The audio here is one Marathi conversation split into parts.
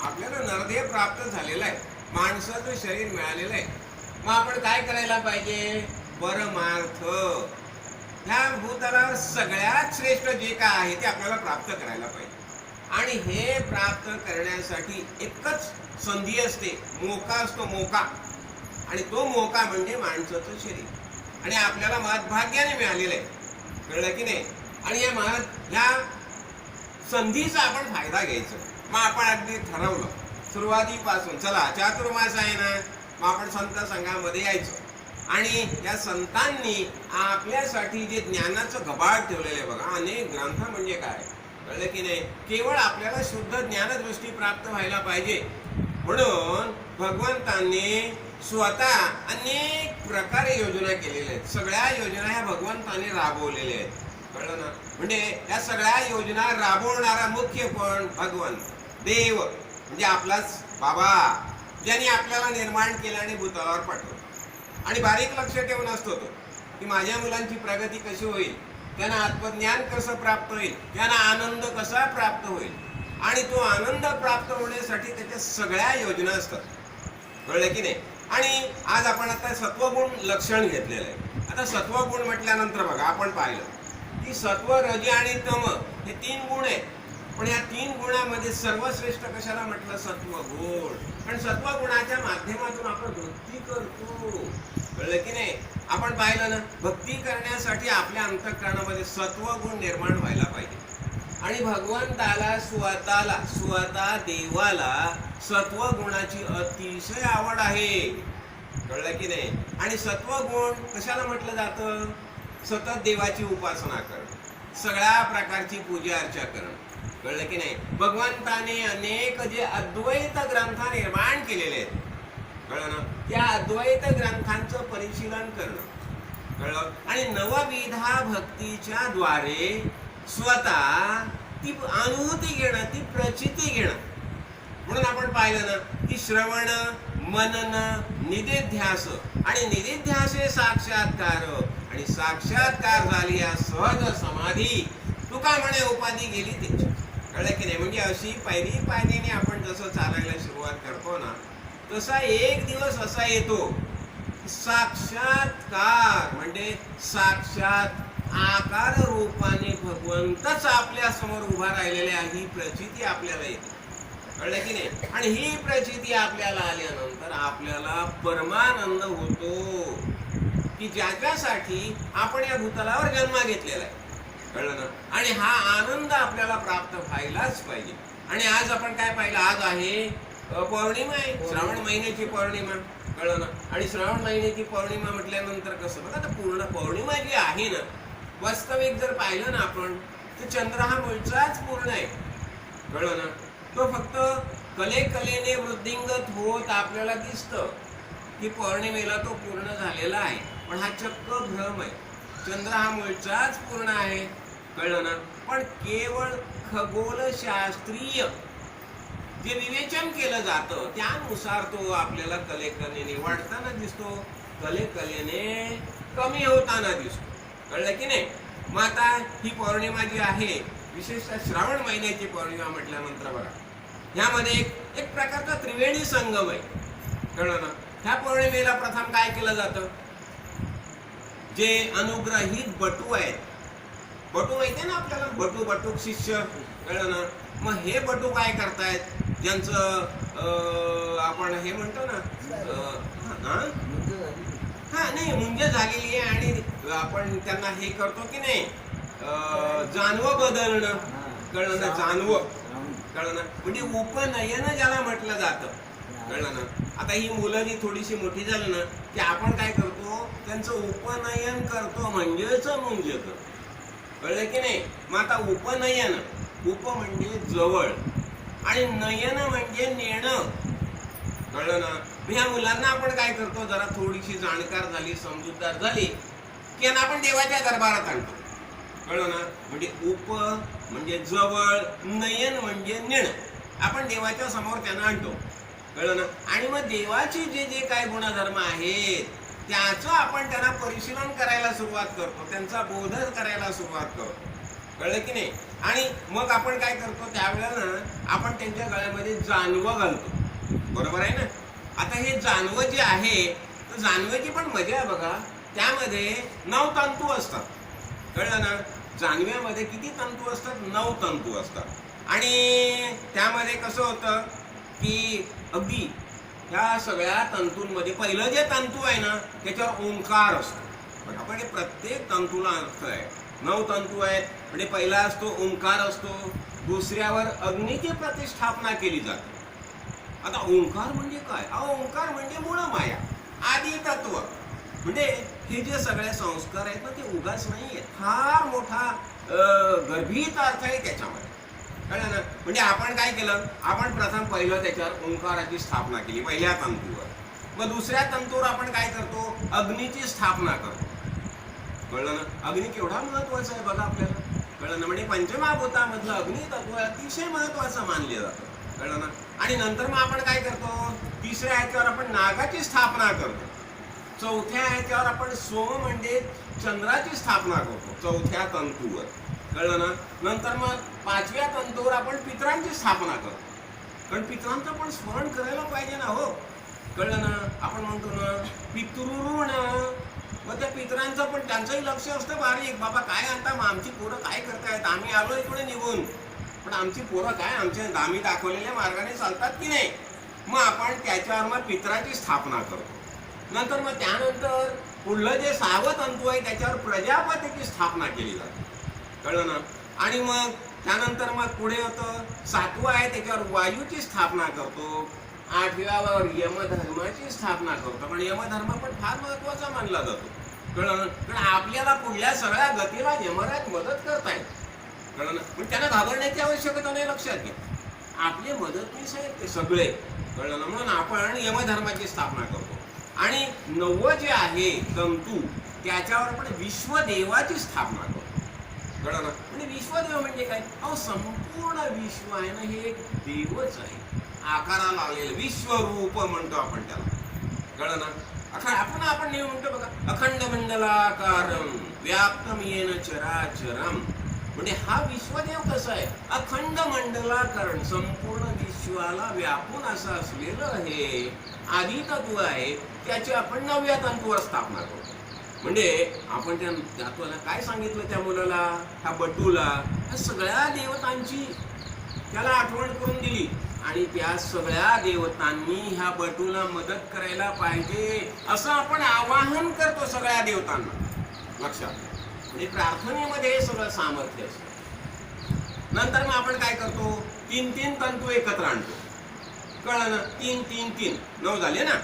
आपल्याला नरदेह प्राप्त झालेला आहे, माणसाचं शरीर मिळालेलं आहे. मग आपण काय करायला पाहिजे? परमार्थ, ह्या भूतलावर सगळ्यात श्रेष्ठ जे काय आहे ते आपल्याला प्राप्त करायला पाहिजे. आणि हे प्राप्त करण्यासाठी एकच संधी असते, मोका असतो, मोका. आणि तो मोका म्हणजे माणसाचं शरीर. आणि आपल्याला महत्भाग्याने मिळालेलं आहे, कळलं की नाही? आणि ह्या संधीचा आपण फायदा घ्यायचा. मग आपण अगदी ठरवलं सुरुवातीपासून, चला चातुर्मास आहे ना, मग आपण संत संघामध्ये यायचं. आणि या संतांनी आपल्यासाठी जे ज्ञानाचं गबाळ ठेवलेलं आहे बघा, अनेक ग्रंथ म्हणजे काय, कळलं की नाही? केवळ आपल्याला शुद्ध ज्ञानदृष्टी प्राप्त व्हायला पाहिजे म्हणून भगवंतांनी स्वतः अनेक प्रकारे योजना केलेल्या आहेत. सगळ्या योजना ह्या भगवंतांनी राबवलेल्या आहेत, कळलं ना? म्हणजे या सगळ्या योजना राबवणारा मुख्य कोण? भगवंत, देव, म्हणजे आपलाच बाबा, ज्यांनी आपल्याला निर्माण केलं आणि भूतलावर पाठवलं. आणि बारीक लक्ष ठेवून असतो तो की माझ्या मुलांची प्रगती कशी होईल, त्यांना आत्मज्ञान कसं प्राप्त होईल, त्यांना आनंद कसा प्राप्त होईल. आणि तो आनंद प्राप्त होण्यासाठी त्याच्या सगळ्या योजना असतात, कळलं की नाही? आणि आज आपण आता सत्वगुण लक्षण घेतलेलं आहे. आता सत्वगुण म्हटल्यानंतर बघा, आपण पाहिलं की सत्व, रज आणि तम हे 3 गुण आहेत. पण या 3 गुणामध्ये सर्वश्रेष्ठ कशाला म्हटलं? सत्वगुण. पण सत्वगुणाच्या माध्यमातून आपण भक्ती करतो, कळलं की नाही? आपण पाहिलं ना, भक्ती करण्यासाठी आपल्या अंतःकरणामध्ये सत्वगुण निर्माण व्हायला पाहिजे. आणि भगवंताला स्वतः देवाला सत्वगुणाची अतिशय आवड आहे, कळलं की नाही? आणि सत्वगुण कशाला म्हटलं जातं? सतत देवाची उपासना करणं, सगळ्या प्रकारची पूजा अर्चा करणं, कळलं की नाही? भगवंताने अनेक जे अद्वैत ग्रंथ निर्माण केलेले आहेत, कळलं ना? त्या अद्वैत ग्रंथांचं परिशीलन करणं, कळलं? आणि नवविधा भक्तीच्या द्वारे स्वतः ती अनुभूती घेणं, ती प्रचिती घेणं. म्हणून आपण पाहिलं ना की श्रवण, मनन, निधिध्यास, आणि निधिध्यासे साक्षात्कार, आणि साक्षात्कार झाली या सहज समाधी. तुका म्हणे उपाधी गेली त्याची, कळलं की नाही? म्हणजे अशी पायरीने आपण जसं चालायला सुरुवात करतो ना, तसा एक दिवस असा येतो, साक्षात्कार म्हणजे साक्षात आकार रूपाने भगवंतच आपल्या समोर उभा राहिलेले आहे, ही प्रचिती आपल्याला येते, कळलं की नाही? आणि ही प्रचिती आपल्याला आल्यानंतर आपल्याला परमानंद होतो की ज्याच्यासाठी आपण या भूतलावर जन्म घेतलेला आहे, कळलं ना? आणि हा आनंद आपल्याला प्राप्त व्हायलाच पाहिजे. आणि आज आपण काय पाहिलं? आज आहे पौर्णिमा आहे, श्रावण महिन्याची पौर्णिमा, कळलं ना? आणि श्रावण महिन्याची पौर्णिमा म्हटल्यानंतर कसं बघा, आता पूर्ण पौर्णिमा जी आहे ना, वास्तविक जर पाहिलं ना आपण, तर चंद्र हा मूळचाच पूर्ण आहे, कळलं ना? तो फक्त कलेने वृद्धिंगत होत आपल्याला दिसतं की पौर्णिमेला तो पूर्ण झालेला आहे, पण हा चक्क भ्रम आहे. चंद्र हा मूळचाच पूर्ण आहे, कळलं ना? पण केवळ खगोलशास्त्रीय जे विवेचन केलं जातं त्यानुसार तो आपल्याला कलेने वाढताना दिसतो, कलेने कमी होताना दिसतो, कळलं की नाही? मग आता ही पौर्णिमा जी आहे, विशेषतः श्रावण महिन्याची पौर्णिमा म्हटल्यानंतर बघा, ह्यामध्ये एक प्रकारचा त्रिवेणी संगम आहे, कळलं ना? ह्या पौर्णिमेला प्रथम काय केलं जातं? जे अनुग्रहित बटू आहेत, बटू माहिती ना आपल्याला, बटूक शिष्य, कळलं ना? मग हे बटू काय करतायत? ज्यांचं आपण हे म्हणतो ना, नाही मुंज झालेली आहे आणि आपण त्यांना हे करतो की नाही, जानवं बदलणं, कळलं ना? जानवं, कळलं ना? म्हणजे उपनयन ज्याला म्हटलं जातं, कळलं ना? आता ही मुलं जी थोडीशी मोठी झाली ना की आपण काय करतो? त्यांचं उपनयन करतो, म्हणजेच मुंजत, कळलं की नाही? मग आता उपनयन, उप म्हणजे जवळ आणि नयन म्हणजे नेणं, कळलं ना? ह्या मुलांना आपण काय करतो? जरा थोडीशी जाणकार झाली, समजूतदार झाली की आपण देवाच्या दरबारात आणतो, कळलं ना? म्हणजे उप म्हणजे जवळ, नयन म्हणजे नेणं, आपण देवाच्या समोर त्यांना आणतो, कळलं ना? आणि मग देवाचे जे काय गुणधर्म आहेत त्याचं आपण त्यांना परिशीलन करायला सुरुवात करतो, त्यांचा बोध करायला सुरुवात करतो, कळलं की नाही? आणि मग आपण काय करतो त्यावेळेला आपण त्यांच्या गळ्यामध्ये जानवं घालतो, बरोबर आहे ना? आता हे जानवं जे आहे तर जानव्याची पण मजा आहे बघा. त्यामध्ये 9 तंतू असतात, कळलं ना? जानव्यामध्ये किती तंतू असतात? 9 तंतू असतात. आणि त्यामध्ये कसं होतं की अगदी ह्या सगळ्या तंतूंमध्ये पहिलं जे तंतू आहे ना त्याच्यावर ओंकार असतो. म्हणजे प्रत्येक तंतूला अर्थ आहे. 9 तंतू आहेत म्हणजे पहिला असतो ओंकार असतो, दुसऱ्यावर अग्नीची प्रतिष्ठापना केली जाते. आता ओंकार म्हणजे काय? ओंकार म्हणजे मूळ माया, आदी तत्व. म्हणजे हे जे सगळे संस्कार आहेत ना ते उगाच नाही आहेत, फार मोठा गर्भित अर्थ आहे त्याच्यामध्ये, कळलं ना? म्हणजे आपण काय केलं, आपण प्रथम पहिलं त्याच्यावर ओंकाराची स्थापना केली पहिल्या तंतूवर. मग दुसऱ्या तंतूवर आपण काय करतो? अग्नीची स्थापना करतो, कळलं ना? अग्नी केवढा महत्वाचा आहे बघा आपल्याला, कळलं ना? म्हणजे पंचमहाभूतामधलं अग्नी तत्व अतिशय महत्वाचं मानले जातं, कळलं ना? आणि नंतर मग आपण काय करतो? तिसऱ्या ह्याच्यावर आपण नागाची स्थापना करतो. चौथ्या ह्याच्यावर आपण सोम म्हणजे चंद्राची स्थापना करतो, चौथ्या तंतूवर, कळलं ना? नंतर मग 5व्या तंतूवर आपण पितरांची स्थापना करतो. कारण पितरांचं पण स्मरण करायला पाहिजे ना, हो, कळलं ना? आपण म्हणतो ना पितृऋण, मग त्या पितरांचं पण त्यांचंही लक्ष असतं बारीक. बाबा काय आता मग आमची पोरं काय करतायत, आम्ही आलो इकडे निघून, पण आमची पोरं काय आमच्या आम्ही दाखवलेल्या मार्गाने चालतात की नाही? मग आपण त्याच्यावर मग पितराची स्थापना करतो. नंतर मग त्यानंतर पुढलं जे 6वं तंतू आहे त्याच्यावर प्रजापतीची स्थापना केली जाते, कळलं ना? आणि मग त्यानंतर मग पुढे होतं 7वं आहे त्याच्यावर वायूची स्थापना करतो. 8व्यावर यमधर्माची स्थापना करतो. पण यमधर्म पण फार महत्वाचा मानला जातो, कळलं ना? कारण आपल्याला पुढल्या सगळ्या गतीला यमराज मदत करतायत, कळलं ना? पण त्यांना घाबरण्याची आवश्यकता नाही, लक्षात घ्या. आपले मदतनीस आहेत ते सगळे, कळलं ना? म्हणून आपण यमधर्माची स्थापना करतो. आणि 9वं जे आहे तंतू त्याच्यावर आपण विश्वदेवाची स्थापना करतो, कळलं ना? म्हणजे विश्वदेव म्हणजे काय? संपूर्ण विश्व आहे ना हे एक देवच आहे, आकाराला आलेलं विश्वरूप म्हणतो आपण त्याला, कळलं ना? आपण नेहमी म्हणतो बघा अखंड मंडलाकारं व्याप्तम येन चराचरम. म्हणजे हा विश्वदेव कसा आहे? अखंड मंडलाकरण, संपूर्ण विश्वाला व्यापून असं असलेलं हे आदी तत्व आहे. त्याची आपण 9व्या तंतूवर स्थापना करतो. म्हणजे आपण त्या तत्वाला काय सांगितलं त्या मुलाला, ह्या बटूला, ह्या सगळ्या देवतांची त्याला आठवण करून दिली. आणि त्या सगळ्या देवतांनी ह्या बटूला मदत करायला पाहिजे असं आपण आवाहन करतो सगळ्या देवतांना, लक्षात. म्हणजे प्रार्थनेमध्ये हे सगळं सामर्थ्य असतं. नंतर मग आपण काय करतो? 3 तंतू एकत्र आणतो, कळलं ना? 3 9 झाले ना?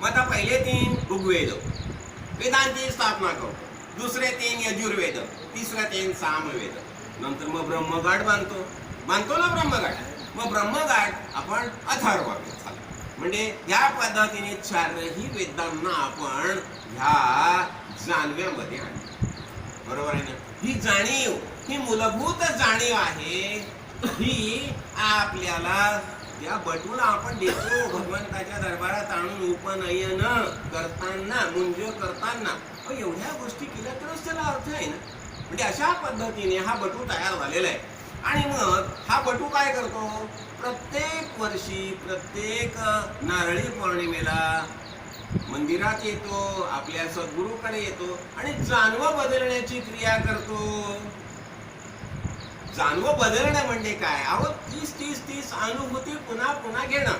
मग आता पहिले 3 ऋग्वेद वेदांची स्थापना करतो, दुसरे 3 यजुर्वेद, तिसरे 3 सामवेद. नंतर मग ब्रह्मगाठ बांधतो ना ब्रह्मगाठ. मग ब्रह्मगाठ आपण अथर्ववेद झाला. म्हणजे या पद्धतीने 4ही वेदांना आपण ह्या जानव्यामध्ये आणतो, बरोबर आहे ना? ही जाणीव, ही मूलभूत जाणीव आहे, ही आपल्याला त्या बटूला आपण देतो भगवंताच्या दरबारात आणून उपनयन करताना, मुंज करताना. एवढ्या गोष्टी केल्या तरच त्याला अर्थ आहे ना. म्हणजे अशा पद्धतीने हा बटू तयार झालेला आहे. आणि मग हा बटू काय करतो? प्रत्येक वर्षी प्रत्येक नारळी पौर्णिमेला मंदिरात येतो, आपल्या सद्गुरूकडे येतो आणि जानवं बदलण्याची क्रिया करतो. जानवं बदलणं म्हणजे काय? 30 अनुभूती पुन्हा पुन्हा घेणं.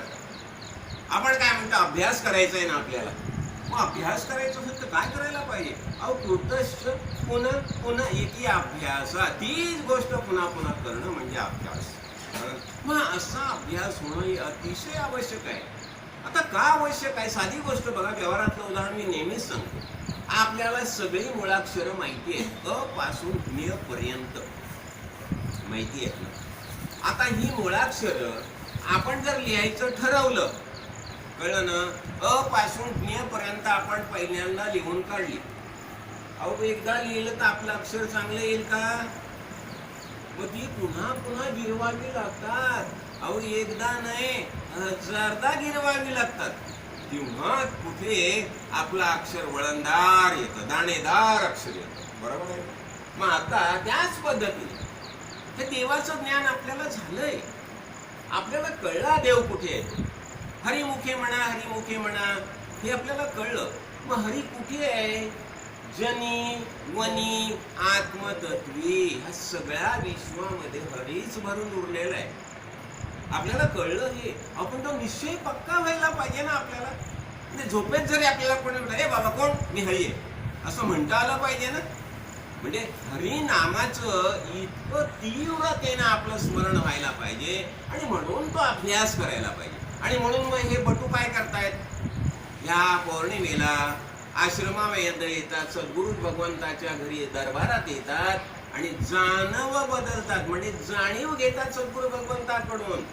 आपण काय म्हणतो? अभ्यास करायचा आहे ना आपल्याला. मग अभ्यास करायचं असेल तर काय करायला पाहिजे? कृतश्च पुन्हा पुन्हा एकी अभ्यासा, तीच गोष्ट पुन्हा पुन्हा करणं म्हणजे अभ्यास. मग असा अभ्यास होणं हे अतिशय आवश्यक आहे. आता का आवश्यक आहे? साधी गोष्ट बघा, व्यवहारातलं उदाहरण मी नेहमीच सांगतो. आपल्याला सगळी मुळाक्षरं माहिती आहेत, अ पासून ज्ञ पर्यंत माहिती आहे ना. आता ही मुळाक्षरं आपण जर लिहायचं ठरवलं, कळलं ना? अ पासून ज्ञ पर्यंत आपण पहिल्यांदा लिहून काढली. एकदा लिहिलं तर आपलं अक्षर चांगलं येईल का? मग ती पुन्हा पुन्हा गिरवावी लागतात. एकदा नाही, हजारदा गिरवावी लागतात. तेव्हा कुठे आपलं अक्षर वळणदार येतं, दाणेदार अक्षर येतं, बरोबर आहे? मग आता त्याच पद्धतीने हे देवाचं ज्ञान आपल्याला झालंय, आपल्याला कळला देव कुठे आहे. हरिमुखे म्हणा, हरिमुखे म्हणा, हे आपल्याला कळलं. मग हरी कुठे आहे? जनी वनी आत्मतत्वी, ह्या सगळ्या विश्वामध्ये हरीच भरून उरलेला आहे. आपल्याला कळलं हे, आपण तो निश्चय पक्का व्हायला पाहिजे ना आपल्याला. म्हणजे झोपेत जरी आपल्याला कोणी म्हटलं, ए बाबा कोण, मी हरी आहे, असं म्हणता आलं पाहिजे ना. म्हणजे हरिनामाचं इतकं तीव्रतेनं आपलं स्मरण व्हायला पाहिजे, आणि म्हणून तो अभ्यास करायला पाहिजे. आणि म्हणून मग हे बटू काय करतायत, ह्या पौर्णिमेला आश्रमामध्ये येतात, सद्गुरु भगवंताच्या घरी दरबारात येतात आणि जाणव बदलतात, म्हणजे जाणीव घेतात सद्गुरु भगवंताकडून.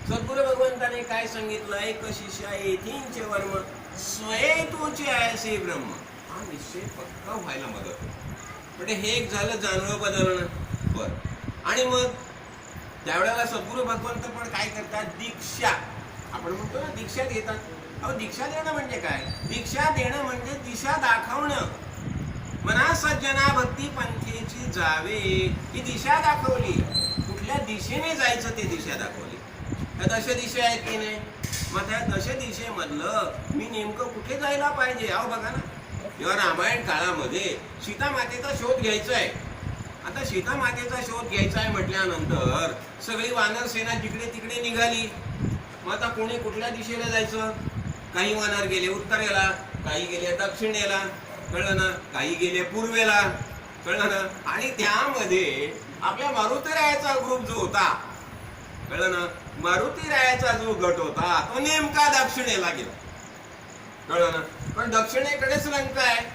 सद्गुरु भगवंताने काय सांगितलं, एक शिष्या येथींचे वर्म स्वये तोचे ऐसे ब्रह्म, हा निश्चय पक्का व्हायला मदत होते. म्हणजे हे एक झालं जाणव बदलणं. बरं, आणि मग त्यावेळेला सद्गुरु भगवंत पण काय करतात, दीक्षा, आपण म्हणतो ना दीक्षा देतात. अहो दीक्षा देणं म्हणजे काय? दीक्षा देणं म्हणजे दिशा दाखवणं. मना सज्जना भक्ती पंथेची जावे, ही दिशा दाखवली. कुठल्या दिशेने जायचं ते दिशा दाखवली. त्या दश दिशा आहेत की नाही, मग त्या दश दिशेमधलं मी नेमकं कुठे जायला पाहिजे. अहो बघा ना, जेव्हा रामायण काळामध्ये सीता मातेचा शोध घ्यायचा आहे, आता सीता मातेचा शोध घ्यायचा आहे म्हटल्यानंतर सगळी वानर सेना जिकडे तिकडे निघाली. मग आता कोणी कुठल्या दिशेला जायचं? काही वानर गेले उत्तरेला, काही गेले दक्षिणेला, कळलं ना, काही गेले पूर्वेला, कळलं ना. आणि त्यामध्ये आपल्या मारुतीरायाचा ग्रुप जो होता, कळलं ना, मारुतीरायाचा जो गट होता तो नेमका दक्षिणेला गेला, कळलं ना. पण दक्षिणेकडेच लंका आहे.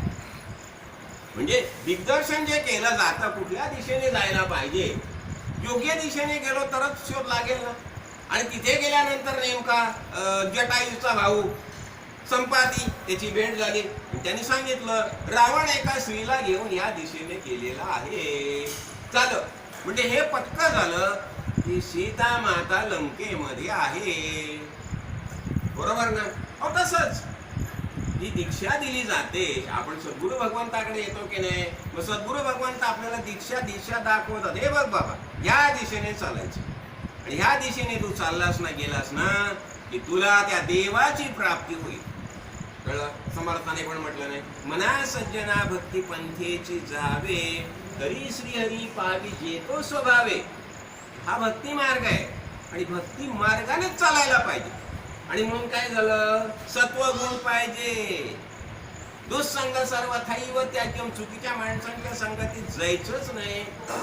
म्हणजे दिग्दर्शन जे केलं जातं कुठल्या दिशेने जायला पाहिजे, योग्य दिशेने गेलो तरच शोध लागेल ना. आणि तिथे गेल्यानंतर नेमका जटायूचा भाऊ संपाती त्याची भेट झाली. त्यांनी सांगितलं रावण एका स्त्रीला घेऊन या दिशेने गेलेला आहे. झालं, म्हणजे हे पक्क झालं की सीता माता लंकेमध्ये आहे. बरोबर ना. अहो तसंच ही दीक्षा दिली जाते. आपण सद्गुरु भगवंताकडे येतो की नाही, मग सद्गुरु भगवंत आपल्याला दिशा दाखवतात. हे बघ बाबा, या दिशेने चालायचं, आणि ह्या दिशेने तू चाललास ना, गेलास ना, की तुला त्या देवाची प्राप्ती होईल. कळलं. समर्थाने पण म्हटलं नाही, मना सज्जना भक्ती पंथेची जावे, तरी श्रीहरी पावी जेतो स्वभावे. हा भक्ती मार्ग आहे, आणि भक्ती मार्गानेच चालायला पाहिजे. आणि म्हणून काय झालं, सत्वगुण पाहिजे. दुःसंग सर्व थाईव त्याज्यम, चुकीच्या माणसांच्या संगतीत जायचंच नाही.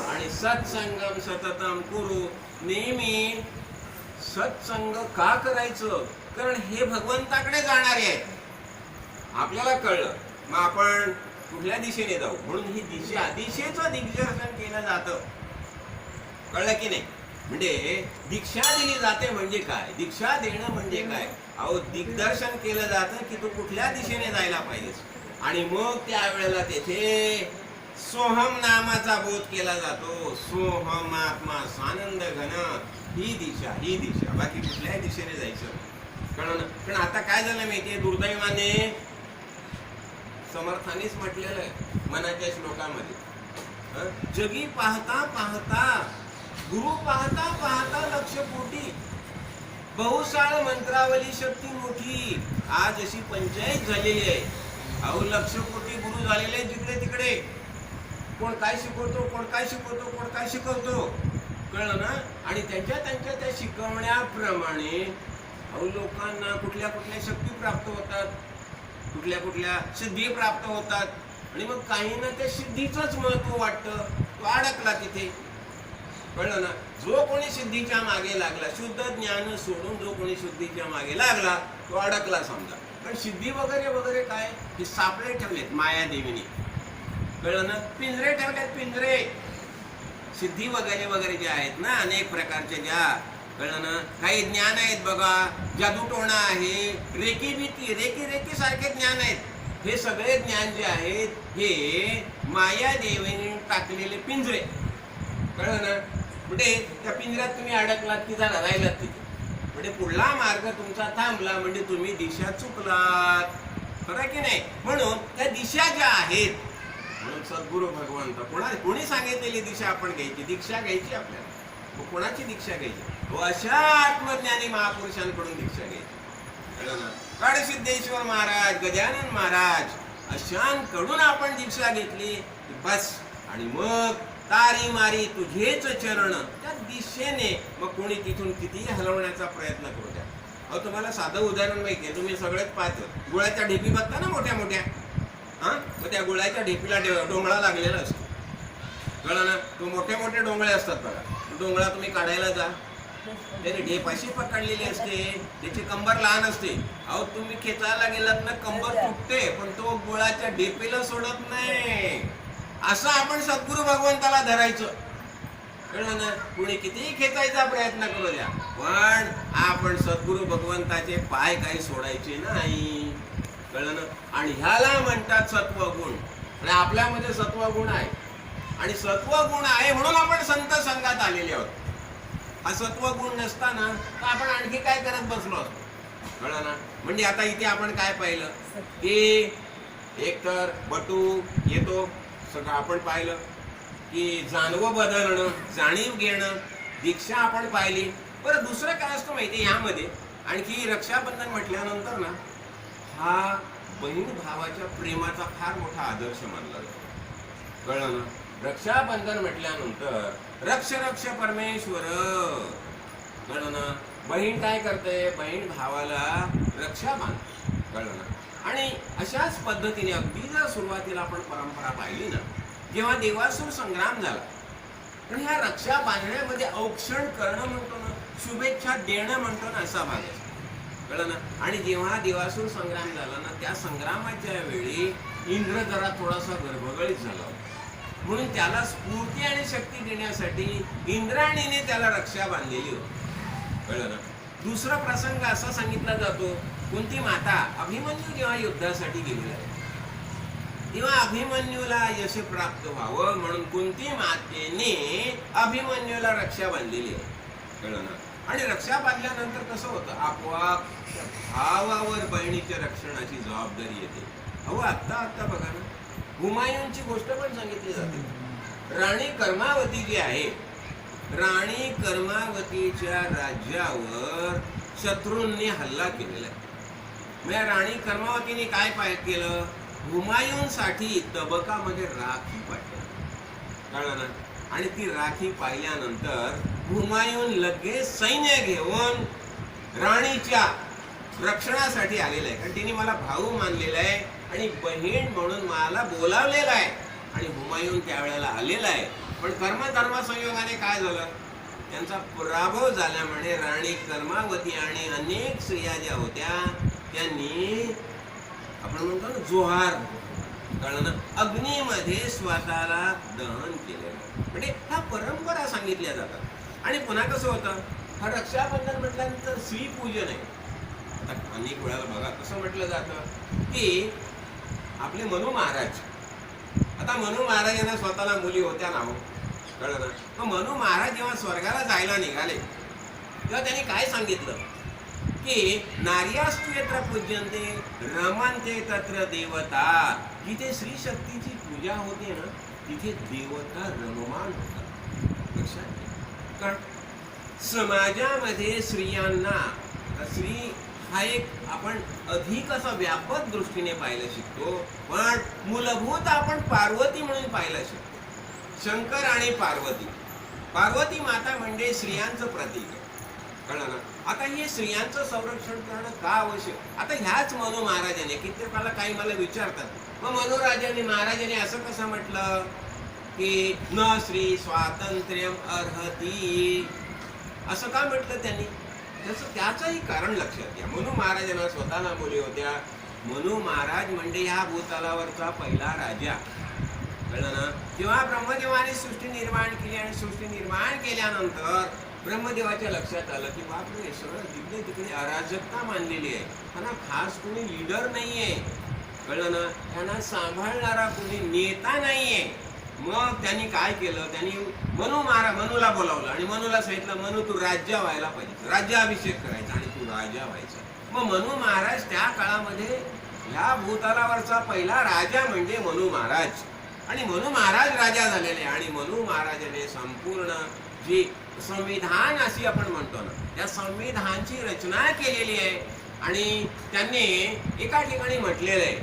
आणि सत्संगम सततम कुरु, नेहमी सत्संग का करायचं, कारण हे भगवंताकडे जाणारे आहेत. आपल्याला कळलं, मग आपण कुठल्या दिशेने जाऊ. म्हणून ही दिशेचं दिग्दर्शन केलं जातं. कळलं की नाही. म्हणजे दीक्षा दिली जाते म्हणजे काय, दीक्षा देणं म्हणजे काय. अहो दिग्दर्शन केलं जातं की तू कुठल्या दिशेने जायला पाहिजेस. आणि मग त्यावेळेला तेथे सोहम नामाचा बोध केला जातो. सोहम आत्मा सानंद घन, ही दिशा, बाकी कुठल्याही दिशेने जायचं. कळलं. पण आता काय झालं माहितीये, दुर्दैवाने समर्थानेच म्हटलेलं आहे मनाच्या श्लोकामध्ये, जगी पाहता पाहता, गुरु पाहता पाहता लक्ष कोटी, बहुसाळ मंत्रावली शक्ती मोठी. आज अशी पंचायत झालेली आहे. अहो लक्ष कोटी गुरु झालेले जिकडे तिकडे. कोण काय शिकवतो, कोण काय शिकवतो, कोण काय शिकवतो, कळलं ना. आणि त्यांच्या त्या शिकवण्याप्रमाणे अहो लोकांना कुठल्या कुठल्या शक्ती प्राप्त होतात, कुठल्या सिद्धी प्राप्त होतात. आणि मग काहींना त्या सिद्धीचंच महत्व वाटतं, तो अडकला तिथे. कळलं ना. जो कोणी सिद्धीच्या मागे लागला, शुद्ध ज्ञान सोडून जो कोणी शुद्धीच्या मागे लागला, तो अडकला समजा. पण सिद्धी वगैरे वगैरे काय, हे सापळे ठेवलेत मायादेवीने. कळलं ना. पिंजरे ठेवलेत, पिंजरे. सिद्धी वगैरे वगैरे जे आहेत ना, अनेक प्रकारचे ज्या, कळलं ना. काही ज्ञान आहेत बघा, जादूटोणा आहे, रेकी सारखे ज्ञान आहेत. हे सगळे ज्ञान जे आहेत हे मायादेवीने टाकलेले पिंजरे. कळलं ना. म्हणजे त्या पिंजऱ्यात तुम्ही अडकलात की जरा राहिलात तिथे, म्हणजे पुढला मार्ग तुमचा थांबला म्हणजे तुम्ही दिशा चुकलात. खरं की नाही. म्हणून त्या दिशा ज्या आहेत, म्हणून सद्गुरू भगवंत कोणी सांगितलेली दिशा आपण घ्यायची, दीक्षा घ्यायची आपल्याला. मग कोणाची दीक्षा घ्यायची? अशा आत्मज्ञानी महापुरुषांकडून दीक्षा घ्यायची. कळलं ना? गडसिद्धेश्वर महाराज, गजानन महाराज अशांकडून आपण दीक्षा घेतली बस. आणि मग तारी मारी तुझेच चरण, त्या दिशेने मग कोणी तिथून कितीही हलवण्याचा प्रयत्न करू द्या. अहो तुम्हाला साधं उदाहरण माहिती आहे, तुम्ही सगळेच पाहतो, गुळाच्या ढेपी बघता ना मोठ्या मोठ्या. हा, मग त्या गुळाच्या ढेपीला डोंगळा लागलेला असतो. कळलं ना? तो मोठे मोठे डोंगळे असतात बघा. डोंगळा तुम्ही काढायला जा, त्याने ढेप अशी पकडलेली असते, त्याची कंबर लहान असते. अहो तुम्ही खेचायला गेलात ना कंबर तुटते, पण तो गुळाच्या ढेपीला सोडत नाही. असं आपण सद्गुरू भगवंताला धरायचं. कळलं ना? कुणी कितीही खेचायचा प्रयत्न करू द्या, पण आपण सद्गुरू भगवंताचे पाय काही सोडायचे नाही. कळलं ना? आणि ह्याला म्हणतात सत्वगुण. आणि आपल्यामध्ये सत्वगुण आहे, आणि सत्वगुण आहे म्हणून आपण संत संघात आलेले आहोत. हा सत्वगुण नसताना तर आपण आणखी काय करत बसलो असतो. कळलं ना? म्हणजे आता इथे आपण काय पाहिलं की एकतर बटू येतो, सगळं आपण पाहिलं की जाणवं बदलणं, जाणीव घेणं, दीक्षा आपण पाहिली. बरं दुसरं काय असतं माहिती आहे यामध्ये? आणखी रक्षाबंधन म्हटल्यानंतर ना हा बहीण भावाच्या प्रेमाचा फार मोठा आदर्श मानला जातो. कळलं ना? रक्षाबंधन म्हटल्यानंतर रक्ष रक्ष परमेश्वर. कळलं ना? बहीण काय करते? बहीण भावाला रक्षा बांधते. कळलं ना? आणि अशाच पद्धतीने अगदी जर सुरुवातीला आपण परंपरा पाहिली ना, जेव्हा देवासुर संग्राम झाला, पण ह्या रक्षा बांधण्यामध्ये औक्षण करणं म्हणतो ना, शुभेच्छा देणं म्हणतो ना, असा भाग आहे. कळलं ना? आणि जेव्हा देवासुर संग्राम झाला ना, त्या संग्रामाच्या वेळी इंद्र जरा थोडासा गर्भगळीत झाला होता. म्हणून त्याला स्फूर्ती आणि शक्ती देण्यासाठी इंद्राणीने त्याला रक्षा बांधलेली होती. कळलं ना? दुसरा प्रसंग असा सांगितला जातो, कुंती माता अभिमन्यू जेव्हा युद्धासाठी गेलेला आहे, तेव्हा अभिमन्यूला यश प्राप्त व्हावं म्हणून कुंती मातेने अभिमन्यूला रक्षा बांधलेली आहे. कळलं ना? आणि रक्षा बांधल्यानंतर कसं होतं, आपोआप भावावर बहिणीच्या रक्षणाची जबाबदारी येते. अहो आत्ता आत्ता बघा ना, हुमायूनची गोष्ट पण सांगितली जाते. राणी कर्मावती जी आहे, राणी कर्मावतीच्या राज्यावर शत्रूंनी हल्ला केलेला आहे. मग राणी कर्मावतीने काय केलं? हुमायूनसाठी तबकामध्ये राखी पाठवली. कळलं ना? आणि ती राखी पाहिल्यानंतर हुमायून लगेच सैन्य घेऊन राणीच्या रक्षणासाठी आलेला आहे. कारण तिने मला भाऊ मानलेला आहे आणि बहीण म्हणून मला बोलावलेला आहे. आणि हुमायून त्यावेळेला आलेला आहे. पण कर्मधर्म संयोगाने काय झालं? त्यांचा पराभव झाल्यामुळे राणी कर्मावती आणि अनेक स्त्रिया ज्या होत्या त्यांनी आपण म्हणतो ना जोहार, कळलं ना, अग्नीमध्ये स्वतःला दहन केलेलं. म्हणजे ह्या परंपरा सांगितल्या जातात. आणि पुन्हा कसं होतं, हा रक्षाबंधन म्हटल्यानंतर श्रीपूजन आहे. आता अनेक वेळाला बघा कसं म्हटलं जातं की आपले मनू महाराज, आता मनू महाराज यांना स्वतःला मुली होत्या ना, कळलं ना. मग मनू महाराज जेव्हा स्वर्गाला जायला निघाले तेव्हा त्यांनी काय सांगितलं की नार्यास्तु यत्र पूज्यन्ते रमन्ते तत्र देवता. जिथे श्री शक्तीची पूजा होते ना तिथे देवता रममान होतात. लक्षात घ्या. कारण समाजामध्ये स्त्रियांना, स्त्री हा एक आपण अधिक असा व्यापक दृष्टीने पाहायला शिकतो, पण मूलभूत आपण पार्वती म्हणून पाहायला शिकतो. शंकर आणि पार्वती, पार्वती माता म्हणजे स्त्रियांचं प्रतीक आहे. कळलं ना? आता हे स्त्रियांचं संरक्षण करणं का आवश्यक? आता ह्याच मनू महाराजाने कित्येकाला काही मला विचारतात, मग मनोराजाने महाराजाने असं कसं म्हटलं की न स्त्री स्वातंत्र्यम अर्हती, असं का म्हटलं त्यांनी? त्याचंही कारण लक्षात घ्या. मनू महाराजांना स्वतःला मुली होत्या. मनू महाराज म्हणजे ह्या भूतलावरचा पहिला राजा. कळलं ना? जेव्हा ब्रह्मदेवाने सृष्टी निर्माण केली आणि सृष्टी निर्माण केल्यानंतर ब्रह्मदेवाच्या लक्षात आलं की बापरे, सगळं तिकडे तिकडे अराजकता मानलेली आहे, त्यांना खास कोणी लीडर नाहीये. कळलं ना? त्यांना सांभाळणारा कोणी नेता नाहीये. मग त्यांनी काय केलं, त्यांनी मनूला बोलावलं आणि मनूला सांगितलं, मनू तू राजा व्हायला पाहिजे, राज्याभिषेक करायचा आणि तू राजा व्हायचा. मग मनू महाराज त्या काळामध्ये ह्या भूतलावरचा पहिला राजा म्हणजे मनू महाराज. आणि मनु महाराज राजा झालेले, आणि मनु महाराजाने संपूर्ण जी संविधान अशी आपण म्हणतो ना, त्या संविधानची रचना केलेली आहे. आणि त्यांनी एका ठिकाणी म्हटलेलं आहे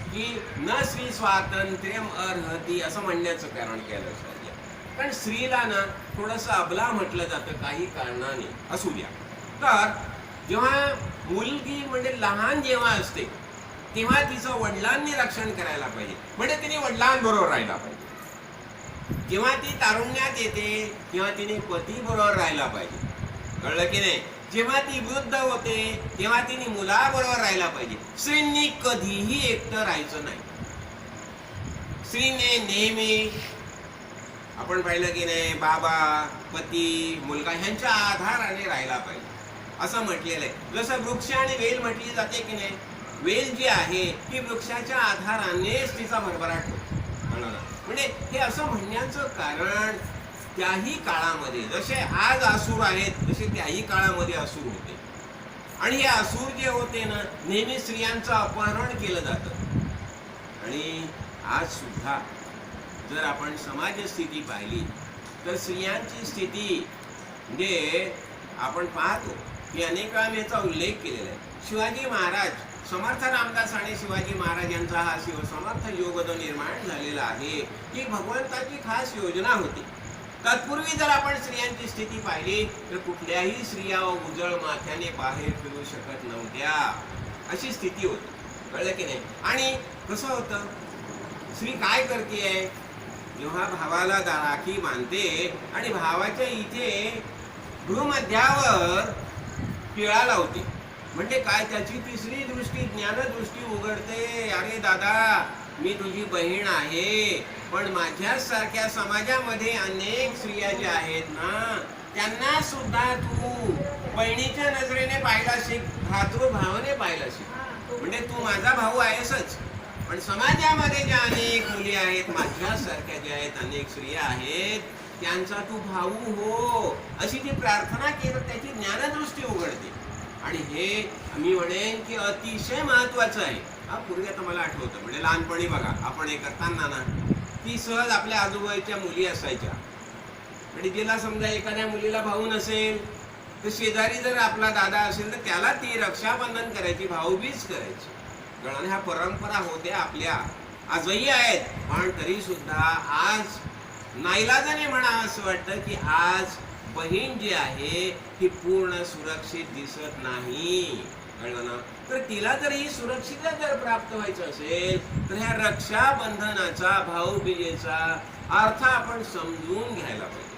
की न स्त्री स्वातंत्र्यम अर्हती, असं म्हणण्याचं कारण केलं पाहिजे. कारण स्त्रीला ना थोडंसं अबला म्हटलं जातं काही कारणाने, असू द्या. तर जेव्हा मुलगी म्हणजे लहान जेव्हा असते तेव्हा तिचं वडिलांनी रक्षण करायला पाहिजे, म्हणजे तिने वडिलांबरोबर राहायला पाहिजे. जेव्हा ती तारुण्यात येते तेव्हा तिने पती बरोबर राहायला पाहिजे, कळलं की नाही. जेव्हा ती वृद्ध होते तेव्हा तिने मुलाबरोबर राहायला पाहिजे. स्त्रींनी कधीही एकटं राहायचं नाही. स्त्रीने नेहमी, आपण पाहिलं की नाही, बाबा, पती, मुलगा ह्यांच्या आधाराने राहायला पाहिजे असं म्हटलेलं आहे. जसं वृक्ष आणि वेल म्हटली जाते की नाही, वेल जी आहे ती वृक्षाच्या आधारानेच तिचा भरभराट होतो. म्हणजे हे असं म्हणण्याचं कारण त्याही काळामध्ये जसे आज असुर आहेत तसे त्याही काळामध्ये असुर होते. आणि हे असुर जे होते ना, नेहमी स्त्रियांचं अपहरण केलं जातं. आणि आज सुद्धा जर आपण समाज स्थिती पाहिली तर स्त्रियांची स्थिती म्हणजे आपण पाहतो की अनेक वेळा मी याचा उल्लेख केलेला आहे. शिवाजी महाराज, समर्थ रामदास आणि शिवाजी महाराज यांचा हा समर्थ योग निर्माण झालेला आहे की भगवंताची खास योजना होती. तत्पूर्वी जर आपण स्त्रियांची स्थिती पाहिली तर कुठल्याही स्त्रिया उजळ माथ्याने बाहेर फिरू शकत नव्हत्या, अशी स्थिती होती, कळलं की नाही. आणि कसं होतं, स्त्री काय करते, जेव्हा भावाला राखी बांधते आणि भावाच्या इथे भ्रूमध्यावर पिळा लावते, म्हणजे काय, त्याची तिसरी दृष्टी, ज्ञानदृष्टी उघडते. अरे दादा, मी तुझी बहीण आहे, पण माझ्यासारख्या समाजामध्ये अनेक स्त्रिया ज्या आहेत ना, त्यांना सुद्धा तू बहिणीच्या नजरेने पाहिला शिक, भातृभावाने पाहिला शिक. म्हणजे तू माझा भाऊ आहेसच, पण समाजामध्ये ज्या अनेक मुली आहेत, माझ्यासारख्या ज्या आहेत, अनेक स्त्रिया आहेत, त्यांचा तू भाऊ हो, अशी जी प्रार्थना केली त्याची ज्ञानदृष्टी उघडते. आणि हे मी म्हणेन की अतिशय महत्वाचं आहे. हा पूर्वी आता मला आठवतं, म्हणजे लहानपणी बघा आपण हे करताना ना, ती सहज आपल्या आजूबाजूच्या मुली असायच्या. म्हणजे जिला समजा एखाद्या मुलीला भाऊ नसेल तर शेजारी जर आपला दादा असेल तर त्याला ती रक्षाबंधन करायची, भाऊबीज करायची. कारण ह्या परंपरा होत्या आपल्या, आजही आहेत. पण तरी सुद्धा आज नाईलाजाने म्हणा असं वाटतं की आज बहीण जी आहे ती पूर्ण सुरक्षित दिसत नाही, कळलं ना. तर तिला जर ही सुरक्षितता जर प्राप्त व्हायचं असेल तर ह्या रक्षाबंधनाचा, भाऊबीजेचा अर्थ आपण समजून घ्यायला पाहिजे.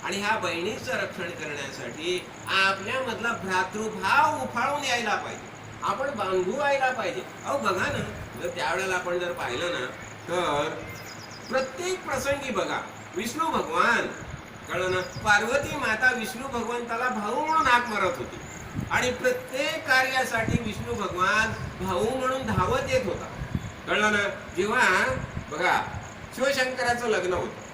आणि ह्या बहिणीचं रक्षण करण्यासाठी आपल्यामधला भ्रातृभाव उफाळून यायला पाहिजे, आपण बांधू व्हायला पाहिजे. अहो बघा ना, जर त्यावेळेला आपण जर पाहिलं ना तर प्रत्येक प्रसंगी बघा, विष्णू भगवान, कळलं ना, पार्वती माता विष्णू भगवंताला भाऊ म्हणून हाक मारत होती. आणि प्रत्येक कार्यासाठी विष्णू भगवान भाऊ म्हणून धावत येत होता, कळलं ना. जेव्हा बघा शिवशंकराचं लग्न होतं,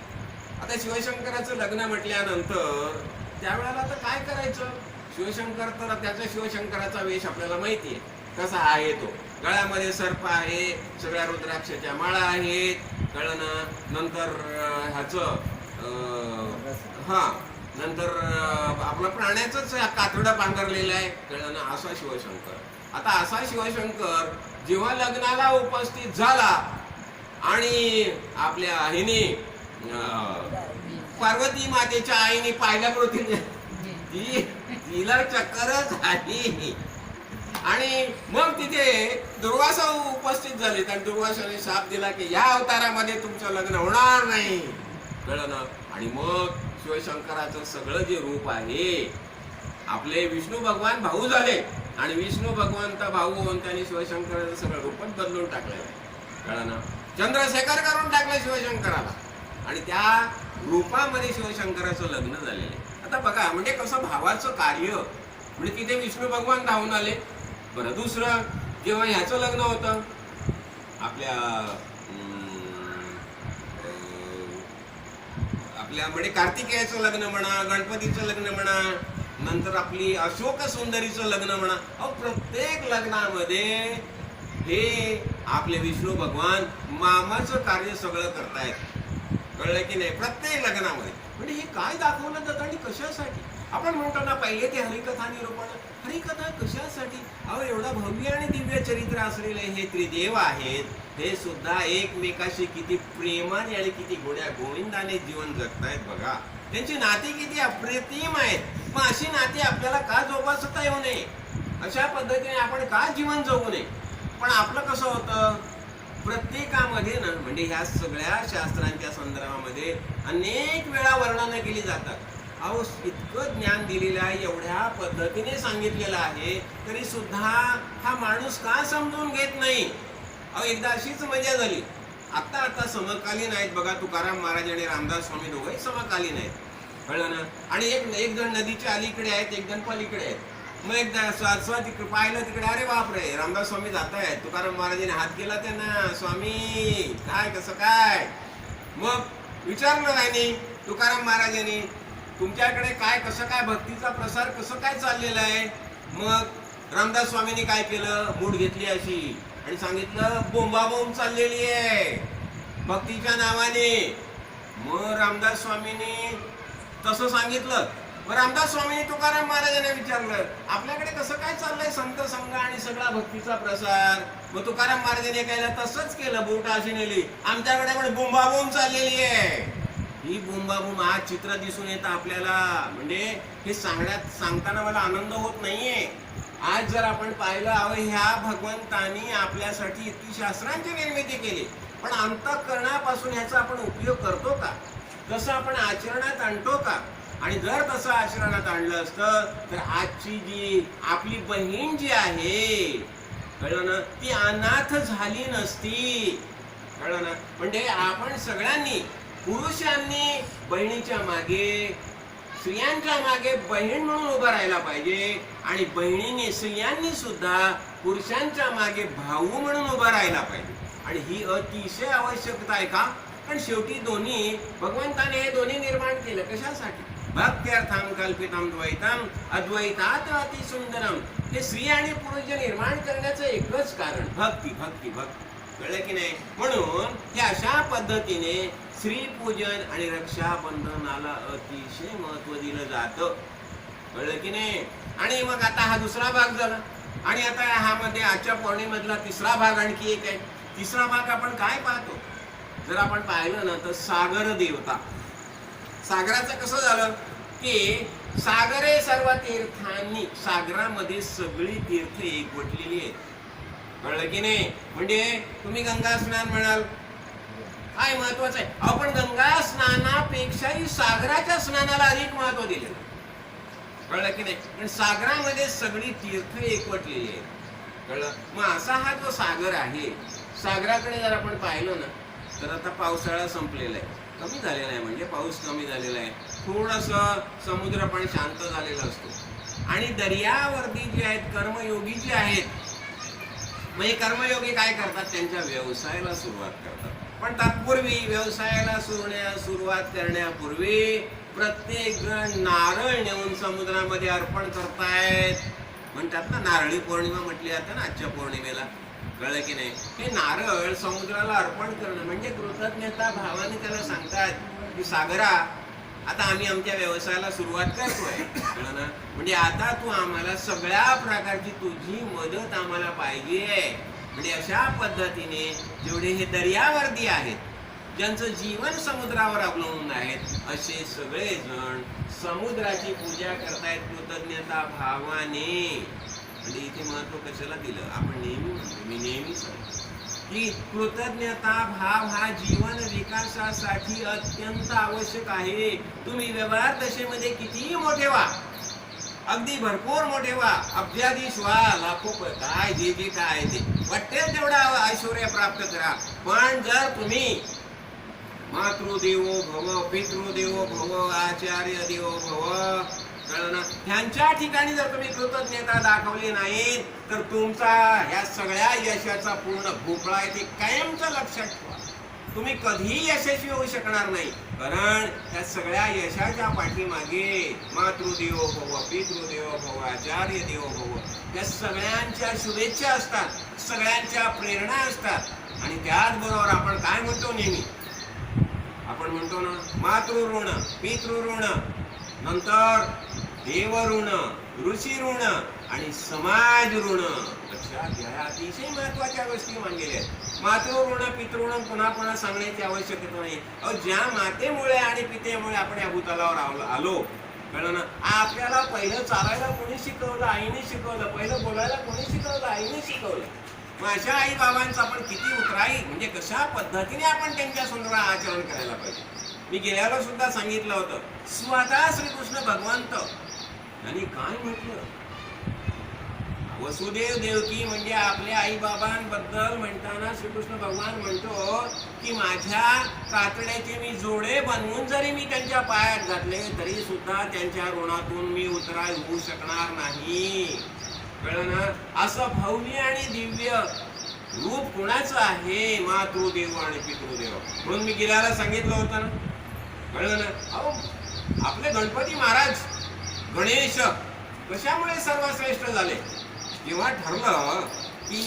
आता शिवशंकराचं लग्न म्हटल्यानंतर त्यावेळेला तर काय करायचं, शिवशंकर तर त्याचा शिवशंकराचा वेश आपल्याला माहिती आहे कसा आहे. तो गळ्यामध्ये सर्प आहे, सगळ्या रुद्राक्षाच्या माळा आहेत, कळलं ना. नंतर ह्याचं नंतर आपलं प्राण्याचंच कातडं पांघरलेलं आहे, कळलं ना, असा शिवशंकर. आता असा शिवशंकर जेव्हा लग्नाला उपस्थित झाला आणि आपल्या आईने, पार्वती मातेच्या आईने पाहिल्याबरोबर तिला चक्करच झाली. आणि मग तिथे दुर्वासा उपस्थित झाले, आणि दुर्वासाने शाप दिला की या अवतारामध्ये तुमचं लग्न होणार नाही, कळलं ना. आणि मग शिवशंकराचं सगळं जे रूप आहे, आपले विष्णू भगवान भाऊ झाले आणि विष्णू भगवंत भाऊ होऊन त्यांनी शिवशंकराचं सगळं रूपच बदलून टाकलेलं आहे, कळलं ना. चंद्रशेखर करून टाकलं शिवशंकराला, आणि त्या रूपामध्ये शिवशंकराचं लग्न झालेलं आहे. आता बघा, म्हणजे कसं भावाचं कार्य, म्हणजे तिथे विष्णू भगवान धावून आले. बरं, दुसरं जेव्हा ह्याचं लग्न होतं, आपल्या म्हणजे कार्तिकेयाचं लग्न म्हणा, गणपतीचं लग्न म्हणा, नंतर आपली अशोक सुंदरीचं लग्न म्हणा, प्रत्येक लग्नामध्ये हे आपले विष्णू भगवान मामाचं कार्य सगळं करतायत. कळलं की नाही? प्रत्येक लग्नामध्ये. म्हणजे हे काय दाखवलं जातं आणि कशासाठी? आपण म्हणतो ना पहिले ते हरिकथा निरूपण. हरिकथा कशासाठी? अहो एवढा भव्य आणि दिव्य चरित्र असलेले हे त्रिदेव आहेत, हे सुद्धा एकमेकाशी किती प्रेमाने आणि किती गोड्या गोविंदाने जीवन जगतायत बघा. त्यांची नाती किती अप्रतिम आहेत. मग अशी नाती आपल्याला का जोपासता येऊ नये? अशा पद्धतीने आपण का जीवन जगू नये? पण आपलं कसं होतं, प्रत्येकामध्ये ना, म्हणजे ह्या सगळ्या शास्त्रांच्या संदर्भामध्ये अनेक वेळा वर्णनं केली जातात. अहो इतकं ज्ञान दिलेलं आहे, एवढ्या पद्धतीने सांगितलेलं आहे, तरी सुद्धा हा माणूस का समजून घेत नाही? अहो एकदा अशीच मजा झाली. आता समकालीन आहेत बघा, तुकाराम महाराज आणि रामदास स्वामी दोघंही समकालीन आहेत. कळलं ना? आणि एक जण नदीच्या अलीकडे आहेत, एक जण पलीकडे आहेत. मग एकदा तिकडे पाहिलं, तिकडे अरे बापरे, रामदास स्वामी जात आहेत. तुकाराम महाराजांनी हात केला त्यांना, स्वामी काय कसं काय? मग विचारलं नाही तुकाराम महाराजांनी, तुमच्याकडे काय कसं काय भक्तीचा प्रसार कसं काय चाललेला आहे? मग रामदास स्वामींनी काय केलं, मूठ घेतली अशी आणि सांगितलं बोंबाबोंब चाललेली आहे भक्तीच्या नावाने. मग रामदास स्वामींनी तसं सांगितलं. मग रामदास स्वामींनी तुकाराम महाराजांना विचारलं, आपल्याकडे कसं काय चाललंय संत संघ आणि सगळा भक्तीचा प्रसार? मग तुकाराम महाराजांनी काय तसंच केलं, बोट अशी नेली, आमच्याकडे पण बोंबाबोंब चाललेली आहे. ही बोंबाबोंब आज चित्र दिसून येतं आपल्याला. म्हणजे हे सांगताना मला आनंद होत नाहीये. आज जर आपण पाहिलं, ह्या भगवंतानी आपल्यासाठी इतकी शास्त्रांची निर्मिती केली, पण अंतःकरणापासून ह्याचा आपण उपयोग करतो का? तसं आपण आचरणात आणतो का? आणि जर तसं आचरणात आणलं असतं तर आजची जी आपली बहीण जी आहे, कळलं ना, ती अनाथ झाली नसती. कळलं ना? म्हणजे आपण सगळ्यांनी, पुरुषांनी बहिणीच्या मागे, स्त्रियांच्या मागे बहीण म्हणून उभं राहायला पाहिजे, आणि बहिणीने स्त्रियांनी सुद्धा पुरुषांच्या मागे भाऊ म्हणून उभं राहायला पाहिजे. आणि ही अतिशय आवश्यकता आहे. का? कारण शेवटी दोन्ही भगवंताने हे दोन्ही निर्माण केलं कशासाठी? भक्त्यर्थम कल्पितम द्वैतम अद्वैतात अति सुंदरम. हे स्त्री आणि पुरुष निर्माण करण्याचं एकच कारण, भक्ती भक्ती भक्ती. कळलं की नाही? म्हणून हे अशा पद्धतीने श्री पूजन आणि रक्षाबंधनाला अतिशय महत्व दिलं जातं. कळलं की नाही? आणि मग आता हा दुसरा भाग झाला, आणि आता हा मध्ये आजच्या पौर्णिमेतला तिसरा भाग आणखी एक आहे. तिसरा भाग आपण काय पाहतो? जर आपण पाहिलं ना तर सागर देवता. सागराचं कसं झालं की सागरे सर्व तीर्थांनी, सागरामध्ये सगळी तीर्थ एकवटलेली आहेत. कळलं की नाही? म्हणजे तुम्ही गंगा स्नान म्हणाल, काय महत्वाचं आहे? आपण गंगा स्नानापेक्षाही सागराच्या स्नानाला अधिक महत्व दिले. कळलं की नाही? पण सागरामध्ये सगळी तीर्थ एकवटलेली आहेत. कळलं? मग असा हा जो सागर आहे, सागराकडे जर आपण पाहिलं ना तर आता पावसाळा संपलेला आहे, कमी झालेला आहे, म्हणजे पाऊस कमी झालेला आहे. थोडंसं समुद्र पण शांत झालेला असतो. आणि दर्यावरती जे आहेत कर्मयोगी जे आहेत, मग हे कर्मयोगी काय करतात? त्यांच्या व्यवसायाला सुरुवात करतात. पण तत्पूर्वी व्यवसायाला सुरुवात करण्यापूर्वी प्रत्येक जण नारळ नेऊन समुद्रामध्ये अर्पण करतायत. म्हणतात ना, नारळी पौर्णिमा म्हटली जाते ना आजच्या पौर्णिमेला. कळलं की नाही? हे नारळ समुद्राला अर्पण करणं म्हणजे कृतज्ञता भावाने त्याला सांगतात की सागरा, आता आम्ही आमच्या व्यवसायाला सुरुवात करतोय. कळलं ना? म्हणजे आता तू आम्हाला सगळ्या प्रकारची तुझी मदत आम्हाला पाहिजे. म्हणजे अशा पद्धतीने जेवढे हे दर्यावर्दी आहेत, ज्यांचं जीवन समुद्रावर अवलंबून आहेत, असे सगळे जण समुद्राची पूजा करतायत कृतज्ञता भावाने. म्हणजे इथे महत्व कशाला दिलं? आपण नेहमी म्हणतो, मी नेहमी सांगतो की कृतज्ञता भाव हा जीवन विकासासाठी अत्यंत आवश्यक आहे. तुम्ही व्यवहार दशेमध्ये कितीही मोठे व्हा, अगदी भरपूर मोठे व्हा, अब्जाधीश व्हा, लाखो काय जे जे काय ते वाटेल तेवढा ऐश्वर्य प्राप्त करा, पण जर तुम्ही मातृदेवो भव, पितृदेवो भव, आचार्य देवो भव, कळलं ना, ह्यांच्या ठिकाणी जर तुम्ही कृतज्ञता दाखवली नाही तर तुमचा ह्या सगळ्या यशाचा पूर्ण भोपळा आहे ते कायमचं लक्षात ठेवा. तुम्ही कधीही यशस्वी होऊ शकणार नाही. कारण त्या सगळ्या यशाच्या पाठीमागे मातृदेवो भव, पितृदेवो भव, आचार्य देवो भव या सगळ्यांच्या शुभेच्छा असतात, सगळ्यांच्या प्रेरणा असतात. आणि त्याचबरोबर आपण काय म्हणतो नेहमी, आपण म्हणतो ना मातृऋण, पितृऋण, नंतर देवऋण, ऋषी ऋण आणि समाज ऋण. लक्षात घ्या, अतिशय महत्वाच्या गोष्टी मानलेल्या आहेत. मातृऋण, पितृऋण पुन्हा पुन्हा सांगण्याची आवश्यकता नाही. ज्या मातेमुळे आणि पितेमुळे आपण या भूतलावर आलो, कळलं ना. आपल्याला पहिलं चालायला कोणी शिकवलं? आईने शिकवलं. पहिलं बोलायला कोणी शिकवलं? आईने शिकवलं. मग अशा आई बाबांचं आपण किती उतराई, म्हणजे कशा पद्धतीने आपण त्यांच्या सुंदर आचरण करायला पाहिजे. मी गेल्यावर सुद्धा सांगितलं होतं, स्वतः श्रीकृष्ण भगवंत यांनी काय म्हटलं, वसुदेव देवकी म्हणजे आपल्या आई बाबांबद्दल म्हणताना श्रीकृष्ण भगवान म्हणतो की माझ्या कातड्याचे मी जोडे बनवून जरी मी त्यांच्या पायात घातले तरी सुद्धा त्यांच्या ऋणातून मी उतराय होऊ शकणार नाही. कळलं ना. असं भव्य आणि दिव्य रूप कुणाचं आहे? मातृदेव आणि पितृदेव. म्हणून मी गेल्याला सांगितलं होतं ना, कळलं ना. आपले गणपती महाराज गणेश कशामुळे सर्वश्रेष्ठ झाले? जेव्हा ठरलं की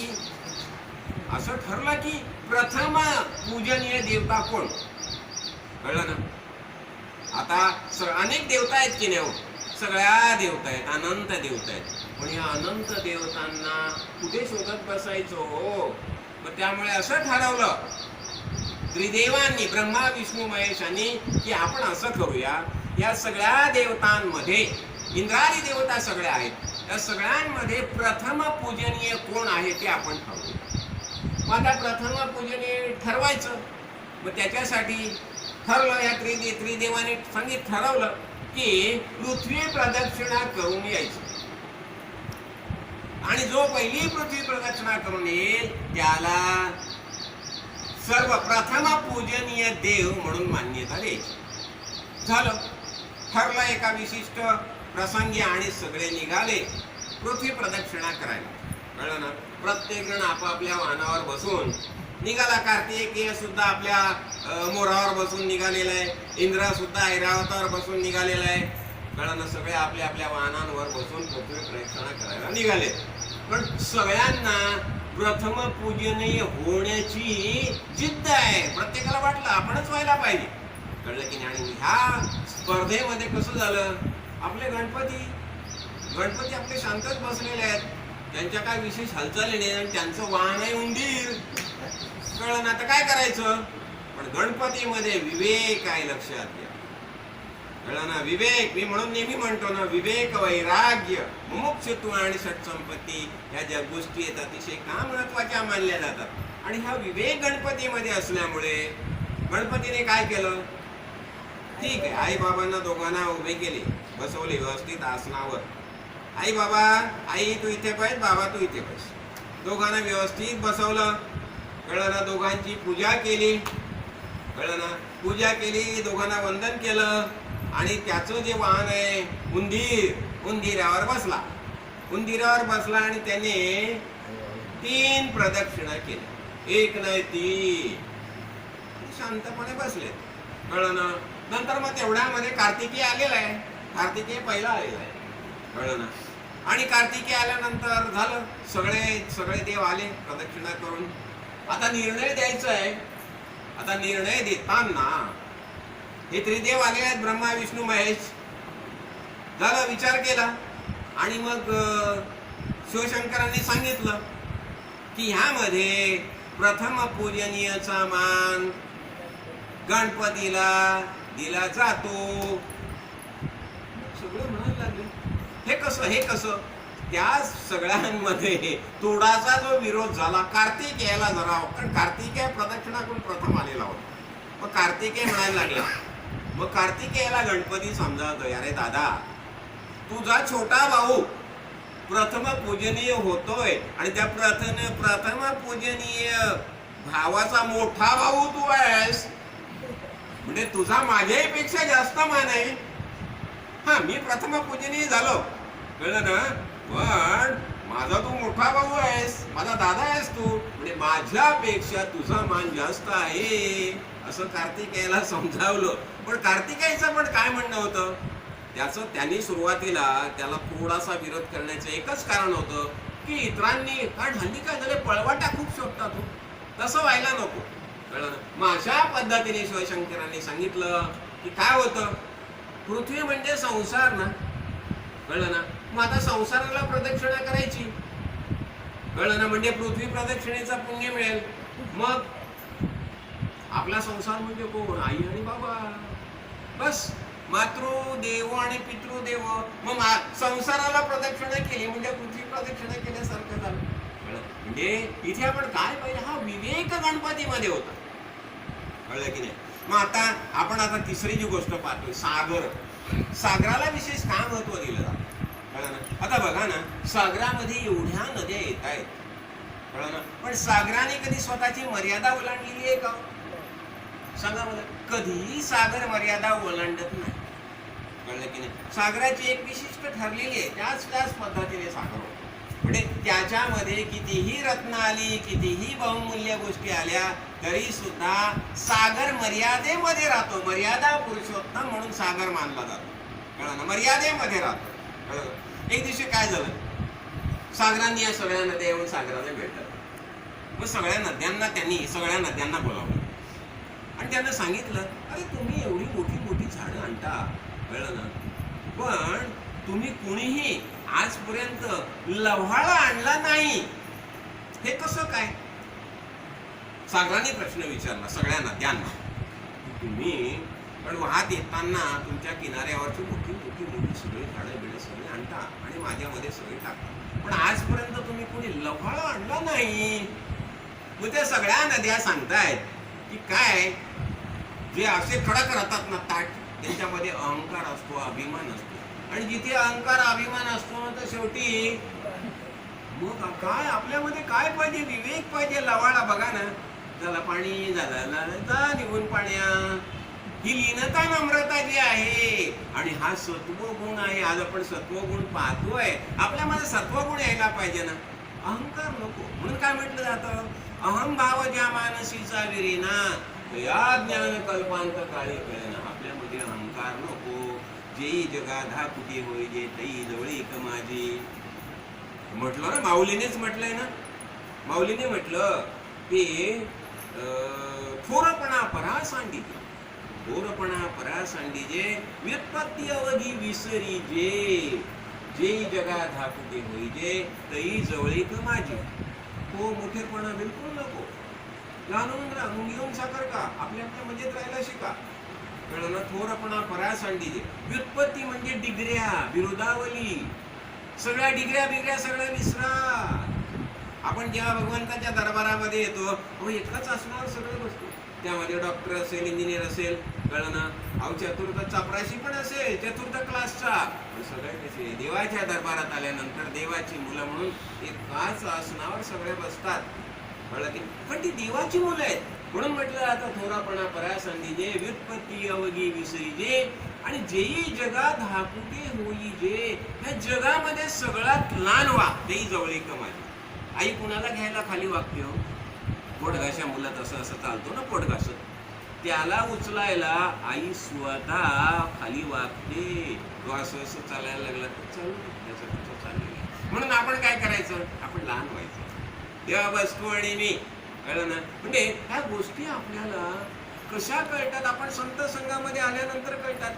असं ठरलं की प्रथम पूजनीय देवता कोण, कळलं ना. आता अनेक देवता आहेत की नाही, सगळ्या देवता आहेत, अनंत देवता आहेत. पण या अनंत देवतांना कुठे शोधत बसायचो? मग त्यामुळे असं ठरवलं त्रिदेवांनी, ब्रह्मा विष्णू महेशांनी, की आपण असं करूया, या सगळ्या देवतांमध्ये इंद्रादी देवता सगळ्या आहेत, या सगळ्यांमध्ये प्रथम पूजनीय कोण आहे ते आपण ठरवू. मग आता प्रथम पूजनीय ठरवायचं. मग त्याच्यासाठी ठरलं, या त्रिदेवाने ठरवलं की पृथ्वी प्रदक्षिणा करून यायची. आणि जो पहिली पृथ्वी प्रदक्षिणा करून येईल त्याला सर्वप्रथम पूजनीय देव म्हणून मान्यता द्यायची. झालं, ठरलं एका विशिष्ट प्रसंगी आणि सगळे निघाले पृथ्वी प्रदक्षिणा करायला. कळलं ना. प्रत्येक जण आपापल्या वाहनावर बसून निघाला. कार्तिकेय सुद्धा आपल्या मोरावर बसून निघालेला आहे, इंद्र सुद्धा ऐरावतावर बसून निघालेला आहे. कळलं ना. सगळे आपल्या आपल्या वाहनांवर बसून पृथ्वी प्रदक्षिणा करायला निघाले. पण सगळ्यांना प्रथम पूजनीय होण्याची जिद्द आहे. प्रत्येकाला वाटलं आपणच व्हायला पाहिजे. कळलं की नाही. आणि ह्या स्पर्धेमध्ये कसं झालं, आपले गणपती आपले शांतच बसलेले आहेत, त्यांच्या काय विशेष हालचाली नाही, आणि त्यांचं वाहन आहे उंदीर. कळलं ना. आता काय करायचं? पण गणपतीमध्ये विवेक आहे, लक्षात घ्या. कळलं ना. विवेक, मी म्हणून नेहमी म्हणतो ना, विवेक, वैराग्य, मुमुक्षुत्व आणि षटसंपत्ती ह्या ज्या गोष्टी आहेत अतिशय का महत्वाच्या मानल्या जातात. आणि हा विवेक गणपतीमध्ये असल्यामुळे गणपतीने काय केलं, ठीक आहे, आई बाबांना दोघांना उभे केले, बसवले व्यवस्थित आसनावर. आई बाबा, आई तू इथे बस, बाबा तू इथे बस. दोघांना व्यवस्थित बसवलं. कळलं ना. दोघांची पूजा केली. कळलं ना. पूजा केली, दोघांना वंदन केलं. आणि त्याचं जे वाहन आहे उंदिरावर बसला. उंदिरावर बसला आणि त्याने 3 प्रदक्षिणा केल्या. एक नाही 3. शांतपणे बसले. कळलं ना. नंतर मग तेवढ्यामध्ये कार्तिकेय आलेला आहे. कार्तिकेय पहिला आलेला आहे. कळलं ना. आणि कार्तिकेय आल्यानंतर झालं, सगळे देव आले प्रदक्षिणा करून. आता निर्णय द्यायचा आहे. आता निर्णय देताना हे त्रिदेव आले आहेत, ब्रह्मा विष्णू महेश. झालं, विचार केला. आणि मग शिवशंकरांनी सांगितलं की ह्यामध्ये प्रथम पूजनीयचा मान गणपतीला दिला जातो. सगळं म्हणायला लागले, हे कसं? त्या सगळ्यांमध्ये थोडासा जो विरोध झाला कार्तिकेयाला जरा, कारण कार्तिकेय प्रदक्षिणा करून प्रथम आलेला होता. मग कार्तिकेय म्हणायला लागला. मग कार्तिकेयाला गणपती समजावतोय, अरे दादा, तुझा छोटा भाऊ प्रथम पूजनीय होतोय आणि त्या प्रथम पूजनीय भावाचा मोठा भाऊ तू आहेस, म्हणजे तुझा माझ्यापेक्षा जास्त मान आहे. हा, मी प्रथम पूजनीय झालो, कळलं ना. पण माझा तू मोठा भाऊ आहेस, माझा दादा आहेस तू, म्हणजे माझ्यापेक्षा तुझा मान जास्त आहे असं कार्तिकेयाला समजावलं. पण कार्तिकेयचं पण काय म्हणणं होतं, त्यांनी सुरुवातीला त्याला थोडासा विरोध करण्याचं एकच कारण होतं की इतरांनी, कारण हल्ली काय झालं, पळवाटा खूप शोधतात हो, तसं व्हायला नको. कळलं ना? मग अशा पद्धतीने शिवशंकरांनी सांगितलं की काय होतं, पृथ्वी म्हणजे संसार ना. कळलं ना? मग आता संसाराला प्रदक्षिणा करायची. कळलं ना? म्हणजे पृथ्वी प्रदक्षिणेचा पुण्य मिळेल. मग आपला संसार म्हणजे कोण, आई आणि बाबा, बस. मातृदेव आणि पितृदेव. मग संसाराला प्रदक्षिणा केली म्हणजे पृथ्वी प्रदक्षिणा केल्यासारखं झालं. म्हणजे इथे आपण काय पाहिजे, हा विवेक गणपतीमध्ये होता. कळलं की नाही? मग आता तिसरी जी गोष्ट पाहतोय, सागर. सागराला विशेष काय महत्व दिलं जातं. कळलं ना? आता बघा ना, सागरामध्ये एवढ्या नद्या येत आहेत. कळलं ना? पण सागराने कधी स्वतःची मर्यादा ओलांडलेली आहे का? सांगा मला. कधीही सागर मर्यादा ओलांडत नाही. कळलं की नाही? सागराची एक विशिष्ट ठरलेली आहे, त्याच पद्धतीने सागर होतो. म्हणजे त्याच्यामध्ये कितीही रत्न आली, कितीही बहुमूल्य गोष्टी आल्या, तरी सुद्धा सागर मर्यादेमध्ये राहतो. मर्यादा पुरुषोत्तम म्हणून सागर मानला जातो. कळलं ना? मर्यादेमध्ये राहतो. कळलं? एक दिवशी काय झालं, सागरांनी या सगळ्या नद्या येऊन सागराला भेटतात. मग सगळ्या नद्यांना बोलावलं आणि त्यांना सांगितलं, अरे तुम्ही एवढी मोठी मोठी झाडं आणता, कळलं ना, पण तुम्ही कुणीही आजपर्यंत लव्हाळा आणला नाही, हे कसं काय? सागराने प्रश्न विचारला सगळ्या नद्यांना. तुम्ही पण वाहत येताना तुमच्या किनाऱ्यावरची मोठी मोठी मोठी सगळी झाडं बिडं सगळी आणता आणि माझ्यामध्ये सगळी टाकता, पण आजपर्यंत तुम्ही कोणी लव्हाळा आणला नाही. मग त्या सगळ्या नद्या सांगतायत की काय, जे असे कडक राहतात ना ताट, त्यांच्यामध्ये अहंकार असतो, अभिमान असतो. आणि जिथे अहंकार अभिमान असतो तर शेवटी मग काय आपल्यामध्ये काय पाहिजे, विवेक पाहिजे. लवाळा बघा ना, त्याला पाणी झाला जा निघून पाण्या, ही लीनता नम्रता जी आहे आणि हा सत्व गुण आहे. आज आपण सत्व गुण पाहतोय, आपल्यामध्ये सत्व गुण यायला पाहिजे ना, अहंकार नको. म्हणून काय म्हटलं जातं, अहम भाव ज्या मानसीचा विरेना या ज्ञान कल्पांत काळी कळेना. आपल्यामध्ये अहंकार नको. जेई जगा धा कुठे होई जे तई जवळी एक माझी. म्हटलं ना, माऊलीनेच म्हटलंय ना, माऊलीने म्हटलं की थोरपणा परा सांडी, थोरपणा परा सांडी जे व्युत्पत्ती अवधी विसरी जे, जेई जगा धा कुठे होई जे तई जवळीक माझी. तो मोठेपणा बिलकुल नको. लहान होऊन राहा, मुंगी साखर का, आपल्या मजेत राहायला शिका. कळलं ना? थोरपणा परा सांडी जे. व्युत्पत्ती म्हणजे डिग्र्या, बिरुदावली, सगळ्या डिग्र्या बिग्र्या सगळ्या विसरा. आपण जेव्हा भगवंताच्या दरबारामध्ये येतो, एकच असणार सगळं वस्तू, त्यामध्ये डॉक्टर असेल, इंजिनियर असेल, कळलं ना, चतुर्थ चपराशी पण असेल, चतुर्थ क्लासचा, सगळे कसे देवाच्या दरबारात आल्यानंतर देवाची मुलं म्हणून एकाच आसनावर सगळे बसतात. कळलं की? पण ती देवाची मुलं आहेत. म्हणून म्हटलं आता थोरापणा परासंधी जे व्युत्पत्ती अवघी विसरी जे आणि जेही जगा धाकुटे होई जे. ह्या जगामध्ये सगळ्यात लहान वा तेही जवळ माझी. आई कुणाला घ्यायला खाली वागते हो, पोटघाशा मुलात असं असं चालतो ना पोटघासत, त्याला उचलायला आई स्वतः खाली वागते. तो असं असं चालायला लागला तर चालू त्याचं त्याचं चाललेलं. म्हणून आपण काय करायचं, आपण लहान व्हायचं. तेव्हा बसतो आणि मी, कळलं ना? म्हणजे ह्या गोष्टी आपल्याला कशा कळतात, आपण संत संघामध्ये आल्यानंतर कळतात.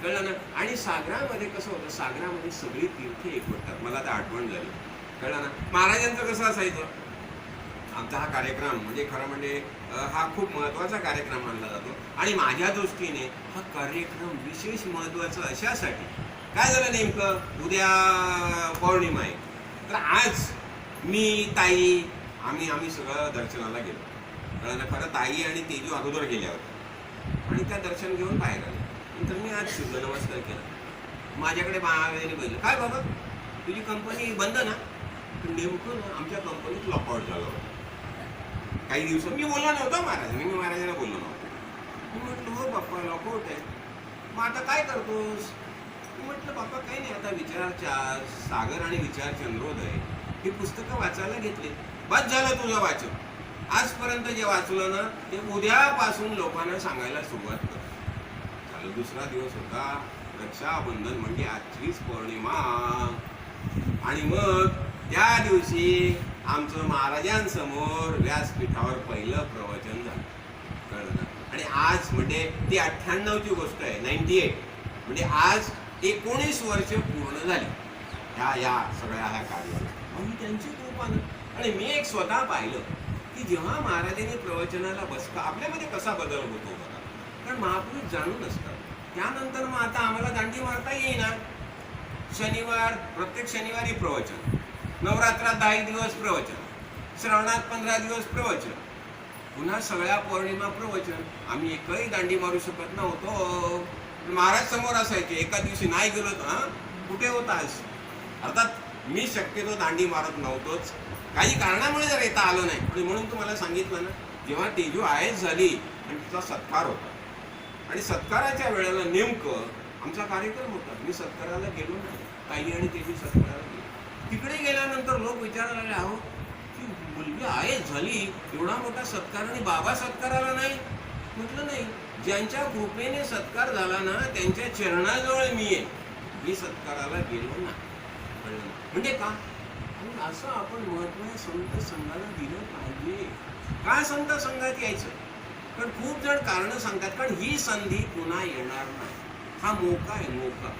कळलं ना? आणि सागरामध्ये कसं होतं, सागरामध्ये सगळी तीर्थे एकवटतात. मला तर आठवण झाली. कळलं ना? महाराजांचं कसं असायचं, आमचा हा कार्यक्रम म्हणजे खरं म्हणजे हा खूप महत्त्वाचा कार्यक्रम मानला जातो. आणि माझ्या दृष्टीने हा कार्यक्रम विशेष महत्त्वाचा अशासाठी, काय झालं नेमकं, उद्या पौर्णिमा आहे, तर आज मी, ताई, आम्ही सगळं दर्शनाला गेलो. कळलं ना? खरं ताई आणि तेजू अगोदर गेल्या होत्या आणि त्या दर्शन घेऊन बाहेर आले. नंतर मी आज सूर्यनमस्कार केला. माझ्याकडे बाळाने बघितलं, काय बाबा तुझी कंपनी बंद ना? नेमकं ना आमच्या कंपनीत लॉकआउट झालं होतं काही दिवसात. मी बोललो नव्हतो मी महाराजांना बोललो नव्हतो. मी म्हटलं हो बाप्पा लॉकआउट आहे, मग आता काय करतोस? मी म्हटलं बाप्पा काही नाही, आता सागर आणि विचार चंद्रोदय ही पुस्तकं वाचायला घेतली. बस झालं तुझं वाचन. आजपर्यंत जे वाचलं ना ते उद्यापासून लोकांना सांगायला सुरुवात कर. झालं दुसरा दिवस होता, रक्षाबंधन म्हणजे आजचीच पौर्णिमा. आणि मग त्या दिवशी आमचं महाराजांसमोर व्यासपीठावर पहिलं प्रवचन झालं, कळलं ना. आणि आज म्हणजे ती 98ची गोष्ट आहे, 98. म्हणजे आज 19 वर्ष पूर्ण झाली ह्या सगळ्या कार्याला. आणि त्यांची कृपानं. आणि मी एक स्वतः पाहिलं की जेव्हा महाराजांनी प्रवचनाला बसता आपल्यामध्ये कसा बदल होतो बघा. कारण महापुरुष जाणून असतात. त्यानंतर मग आता आम्हाला दांडी मारता येईना. शनिवार, प्रत्येक शनिवारी प्रवचन, नवरात्रात 10 दिवस प्रवचन, श्रावणात 15 दिवस प्रवचन, पुन्हा सगळ्या पौर्णिमा प्रवचन. आम्ही एकही दांडी मारू शकत नव्हतो. महाराज समोर असायचे. एका दिवशी नाही गेलो तर कुठे होतास. अर्थात मी शक्यतो दांडी मारत नव्हतोच, काही कारणामुळे जर येता आलं नाही. आणि म्हणून तुम्हाला सांगितलं ना, जेव्हा तेजू आयस झाली आणि तिचा सत्कार होता, आणि सत्काराच्या वेळेला नेमकं आमचा कार्यक्रम होता. मी सत्काराला गेलो नाही, ताई आणि तेजू सत्काराला गेलो. तिकडे गेल्यानंतर लोक विचारायला लागले, अहो की मुलगी आयस झाली, एवढा मोठा सत्कार आणि बाबा सत्काराला नाही. म्हटलं नाही, ज्यांच्या कृपेने सत्कार झाला ना त्यांच्या चरणाजवळ मी आहे, मी सत्काराला गेलो ना. म्हणजे का? असं आपण महत्व संत संघाला दिलं पाहिजे. का संत संघात यायचं? पण खूप जण कारण सांगतात, कारण ही संधी पुन्हा येणार नाही. हा मोका आहे, मोका.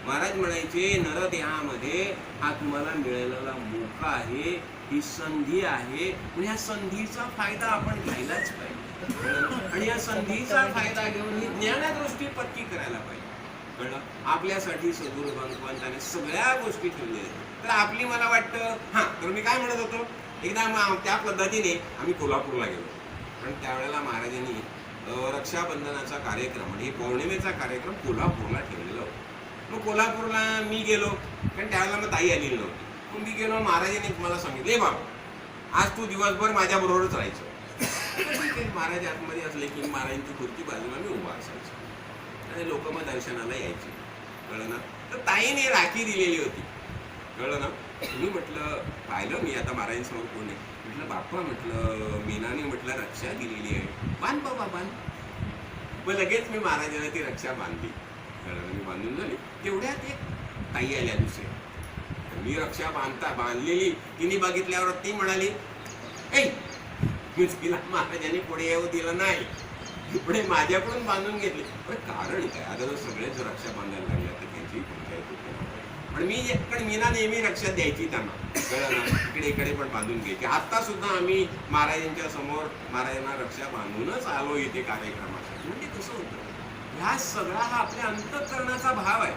महाराज म्हणायचे, नरदेहामध्ये हा तुम्हाला मिळालेला मोका आहे, ही संधी आहे. पण ह्या संधीचा फायदा आपण घ्यायलाच पाहिजे. आणि या संधीचा फायदा घेऊन ही ज्ञानदृष्टी पक्की करायला पाहिजे. कळलं? आपल्यासाठी सद्गुरू भगवंताने सगळ्या गोष्टी ठेवल्या आहेत. तर आपली मला वाटतं तर मी काय म्हणत होतो, एकदा त्या पद्धतीने आम्ही कोल्हापूरला गेलो. पण त्यावेळेला महाराजांनी रक्षाबंधनाचा कार्यक्रम आणि पौर्णिमेचा कार्यक्रम कोल्हापूरला ठेवलेला होता. मग कोल्हापूरला मी गेलो, कारण त्यावेळेला मग ताई आलेली नव्हती. मग मी गेलो. महाराजांनी मला सांगितले, बाबा आज तू दिवसभर माझ्याबरोबरच राहायचं. ठीक आहे. महाराज आतमध्ये असले की महाराजांची खुर्ची बाजूला मी उभा असायचो आणि लोक मग दर्शनाला यायचे. कळलं ना. तर ताईने राखी दिलेली होती. कळलं ना. मी म्हटलं पाहिलं मी आता महाराजांसमोर कोण आहे. म्हटलं बाप्पा, म्हटलं मीनाने म्हटलं रक्षा दिलेली आहे, बांध बाबा बांध. मग लगेच मी महाराजांना ती रक्षा बांधली. कळलं. मी बांधून झाली. तेवढ्यात एक ताई आल्या दुसऱ्या. मी रक्षा बांधलेली तिने बघितल्यावर ती म्हणाली, ऐ तिला महाराजांनी पुढे येऊ दिलं नाही, पुढे माझ्याकडून बांधून घेतली. पण कारण काय? आता जर सगळेच रक्षा बांधायला लागल्या तर त्यांची पंचायत होते. पण मीना नेहमी रक्षा द्यायची त्यांना. कळलं ना. इकडे इकडे पण बांधून घ्यायची. आता सुद्धा आम्ही महाराजांच्या समोर महाराजांना रक्षा बांधूनच आलो इथे कार्यक्रमासाठी. म्हणजे कसं होतं, ह्या सगळा हा आपल्या अंतःकरणाचा भाव आहे.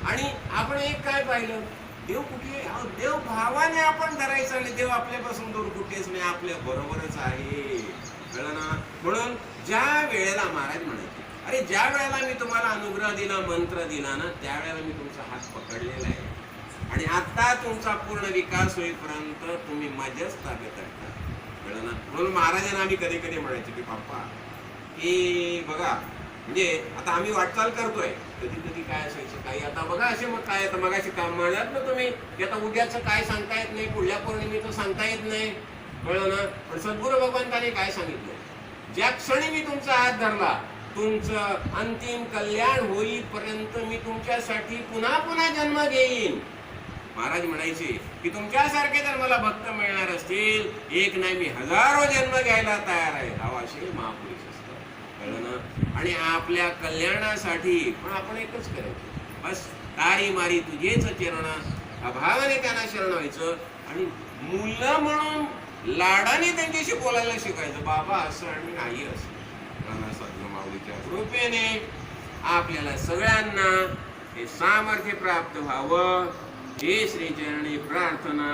आणि आपण एक काय पाहिलं, देव कुठे? देव भावाने आपण धरायचं आणि देव आपल्यापासून दूर कुठेच नाही, आपल्या बरोबरच आहे. कळलं ना. म्हणून ज्या वेळेला महाराज म्हणायचे, अरे ज्या वेळेला मी तुम्हाला अनुग्रह दिला, मंत्र दिला ना, त्यावेळेला मी तुमचा हात पकडलेला आहे. आणि आता तुमचा पूर्ण विकास होईपर्यंत तुम्ही माझ्याच ताब्यात आहे. कळलं ना. म्हणून महाराजांना आम्ही कधी कधी म्हणायचे की बाप्पा, की बघा, म्हणजे आता आम्ही वाटचाल करतोय, कधी कधी काय असायचं काही, आता बघा असे मग काय, आता मग असे काम म्हणत ना तुम्ही, की आता उद्याचं काय सांगता येत नाही, पुढल्या पौर्णिमेचं सांगता येत नाही. कळलं ना. पण सद्गुरू भगवंताने काय सांगितलं, ज्या क्षणी मी तुमचा हात धरला, तुमचं अंतिम कल्याण होईपर्यंत मी तुमच्यासाठी पुन्हा पुन्हा जन्म घेईन. महाराज म्हणायचे की तुमच्यासारखे जर मला भक्त मिळणार असतील, एक नाही मी हजारो जन्म घ्यायला तयार आहे. हा असे महापुरुष असतात. कळलं ना. आणि आपल्या कल्याणासाठी पण आपण एकच करायचं, बस तारी मारी तुझेच चरण, अभावाने त्यांना शरण व्हायचं. आणि मुलं म्हणून लाडाने त्यांच्याशी बोलायला शिकायचं, बाबा असं आणि आई असं. सद्गुरू माऊलीच्या कृपेने आपल्याला सगळ्यांना हे सामर्थ्य प्राप्त व्हावं, हे श्रीचरणी प्रार्थना.